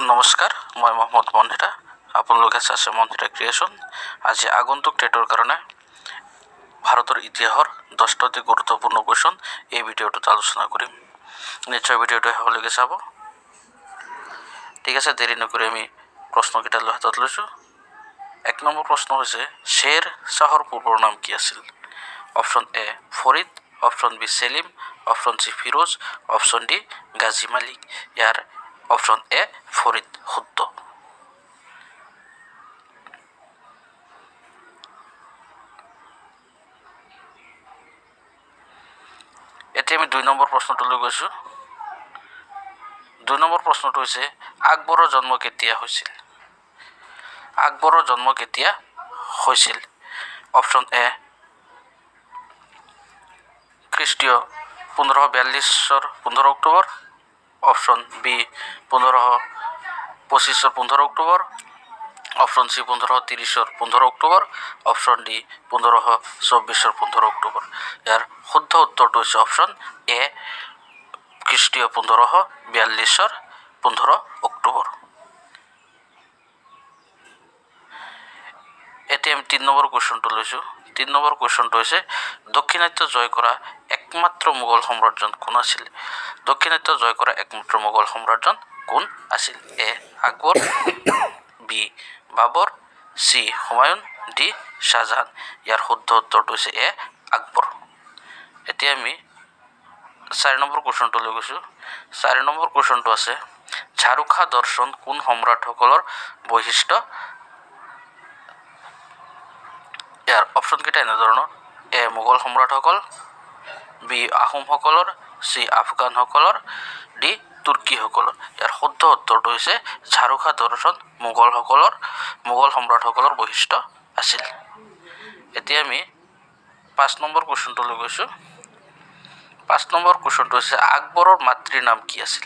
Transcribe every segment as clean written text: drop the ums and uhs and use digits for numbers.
নমস্কাৰ, মই মহম্মদ মন্দিৰা। আপোনালোকে চাইছে মন্দিৰা ক্ৰিয়েশ্যন। আজি আগন্তুক টেটৰ কাৰণে ভাৰতৰ ইতিহাসৰ 10টা অতি গুৰুত্বপূৰ্ণ কুৱেশ্যন এই ভিডিঅ'টোত আলোচনা কৰিম। নিশ্চয় ভিডিঅ'টো শেষলৈকে চাব। ঠিক আছে, দেৰি নকৰি আমি প্ৰশ্নকেইটা হাতত লৈছোঁ। 1 নম্বৰ প্ৰশ্ন হৈছে, শ্বেৰ শ্বাহৰ পূৰ্বৰ নাম কি আছিল? Option A Farid, option B Salim, option C Firoz, option D Ghazi Malik. ইয়াৰ অপশ্যন এ ফৰিদ শুদ্ধ। এতিয়া আমি 2 নম্বৰ প্ৰশ্নটোলৈ গৈছোঁ। 2 নম্বৰ প্ৰশ্নটো হৈছে, আকবৰৰ জন্ম কেতিয়া হৈছিল? আকবৰৰ জন্ম কেতিয়া হৈছিল? অপশ্যন এ খ্ৰীষ্টীয় 1542 15 অক্টোবৰ, অপশ্যন বি 1525 15 অক্টোবৰ, অপশ্যন চি 1530 15 অক্টোবৰ, অপশ্যন ডি 1524 15 অক্টোবৰ। ইয়াৰ শুদ্ধ উত্তৰটো হৈছে অপশ্যন এ খ্ৰীষ্টীয় 1542 15 অক্টোবৰ। এতিয়া আমি 3 নম্বৰ কুৱেশ্যনটো লৈছোঁ। 3 নম্বৰ কুৱেশ্যনটো হৈছে, দক্ষিণাত্য জয় কৰা একমাত্ৰ মোগল সম্ৰাটজন কোন আছিল? দক্ষিণাত্য জয় কৰা একমাত্ৰ মোগল সম্ৰাটজন কোন আছিল? এ আকবৰ, বি বাবৰ, চি হুমায়ুন, ডি শ্বাহজাহান। ইয়াৰ শুদ্ধ উত্তৰটো হৈছে এ আকবৰ। এতিয়া আমি 4 নম্বৰ কুৱেশ্যনটো লৈ গৈছোঁ। 4 নম্বৰ কুৱেশ্যনটো আছে, ঝাৰুখা দৰ্শন কোন সম্ৰাটসকলৰ বৈশিষ্ট্য? ইয়াৰ অপশ্যনকেইটা এনেধৰণৰ, এ মোগল সম্ৰাটসকল, বি আহোমসকলৰ, চি আফগানসকলৰ, ডি তুৰ্কীসকলৰ। ইয়াৰ শুদ্ধ উত্তৰটো হৈছে ঝাৰুখা দৰ্শন মোগল সম্ৰাটসকলৰ বৈশিষ্ট্য আছিল। এতিয়া আমি 5 নম্বৰ কুৱেশ্যনটো লৈ গৈছোঁ। 5 নম্বৰ কুৱেশ্যনটো হৈছে, আকবৰৰ মাতৃৰ নাম কি আছিল?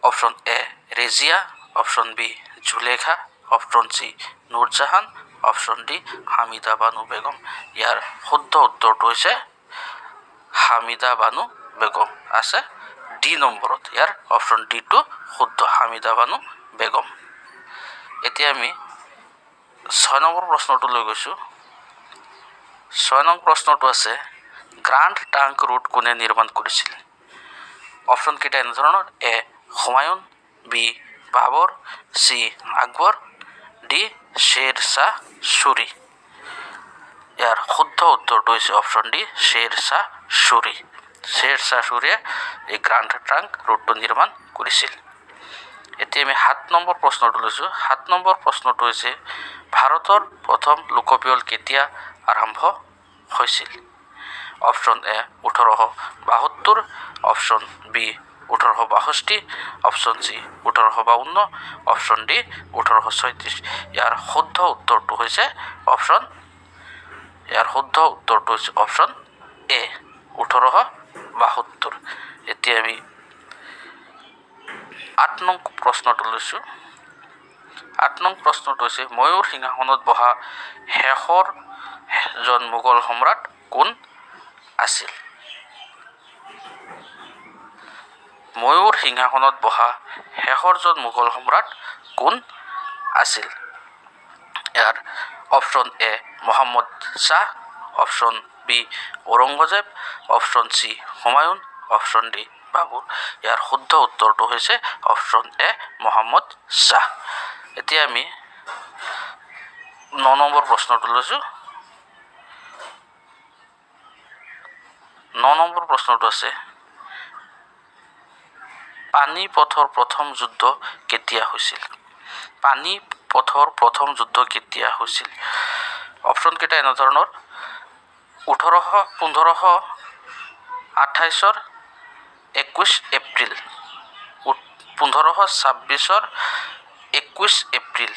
Option A Razia, option B Zulekha, option C Nurjahan, option D Hamida Banu Begum. ইয়াৰ শুদ্ধ উত্তৰটো হৈছে হামিদা বানু বেগম আছে ডি নম্বৰত। ইয়াৰ অপশ্যন ডিটো শুদ্ধ, হামিদা বানু বেগম। এতিয়া আমি 6 নম্বৰ প্ৰশ্নটো লৈ গৈছোঁ। 6 নং প্ৰশ্নটো আছে, গ্ৰাণ্ড ট্ৰাংক ৰোড কোনে নিৰ্মাণ কৰিছিল? অপশ্যনকেইটা এনেধৰণৰ, এ হুমায়ুন, বি বাবৰ, চি আকবৰ, ডি শ্বেৰ শ্বাহ ছুৰী। ইয়াৰ শুদ্ধ উত্তৰটো হৈছে অপশ্যন ডি শ্বেৰ শ্বাহ ছুৰী। শ্বেৰ শ্বাহ ছুৰীয়ে এই গ্ৰাণ্ড ট্ৰাংক ৰোডটো নিৰ্মাণ কৰিছিল। এতিয়া আমি 7 নম্বৰ প্ৰশ্নটো লৈছোঁ। 7 নম্বৰ প্ৰশ্নটো হৈছে, ভাৰতৰ প্ৰথম লোকপিয়ল কেতিয়া আৰম্ভ হৈছিল? Option A 1872, option B 1862, option C 1852, option D 1836। ইয়াৰ শুদ্ধ উত্তৰটো হৈছে অপশ্যন এ 1872। এতিয়া আমি 8 নং প্ৰশ্নটো লৈছোঁ। 8 নং প্ৰশ্নটো হৈছে, ময়ূৰ সিংহাসনত বহা শেষৰজন মোগল সম্ৰাট কোন আছিল? ময়ূৰ সিংহাসনত বহা শেষৰজন মোগল সম্ৰাট কোন আছিল? ইয়াৰ option A Muhammad Shah, option B Aurangzeb, option C Humayun, option D Babur. ইয়াৰ শুদ্ধ উত্তৰটো হৈছে অপশ্যন এ মহম্মদ শ্বাহ। এতিয়া আমি 9 নম্বৰ প্ৰশ্নটো লৈছোঁ। 9 নম্বৰ প্ৰশ্নটো আছে, পানীপথৰ প্ৰথম যুদ্ধ কেতিয়া হৈছিল? পানীপথৰ প্ৰথম যুদ্ধ কেতিয়া হৈছিল? অপশ্যনকেইটা এনেধৰণৰ, 1528 21 এপ্ৰিল, 1526 21 এপ্ৰিল,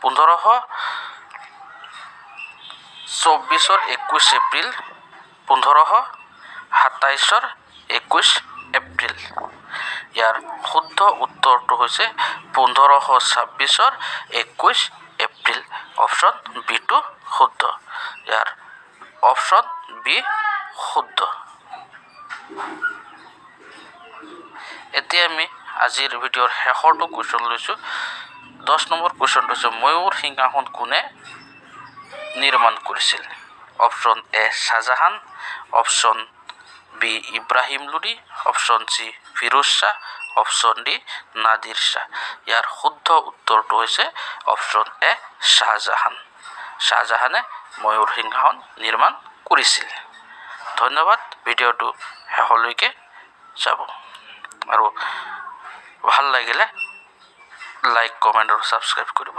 1524 21 এপ্ৰিল, 1527 21 এপ্ৰিল। ইয়াৰ শুদ্ধ উত্তৰটো হৈছে 1526 21 এপ্ৰিল। অপশ্যন বিটো শুদ্ধ। ইয়াৰ অপশ্যন বি শুদ্ধ। এতিয়া আমি আজিৰ ভিডিঅ'ৰ শেষৰটো কুৱেশ্যন লৈছোঁ 10 নম্বৰ কুৱেশ্যনটো হৈছে ময়ূৰ সিংহাসন কোনে নিৰ্মাণ কৰিছিল option A Shahjahan option B Ibrahim Lodi option C Firoz Shah option D Nadir Shah ইয়াৰ শুদ্ধ উত্তৰটো হৈছে অপশ্যন এ শাহজাহান শাহজাহানে ময়ূৰ সিংহাসন নিৰ্মাণ কৰিছিল ধন্যবাদ ভিডিঅ'টো শেষলৈকে চাব আৰু ভাল লাগিলে লাইক কমেণ্ট আৰু ছাবস্ক্ৰাইব কৰিব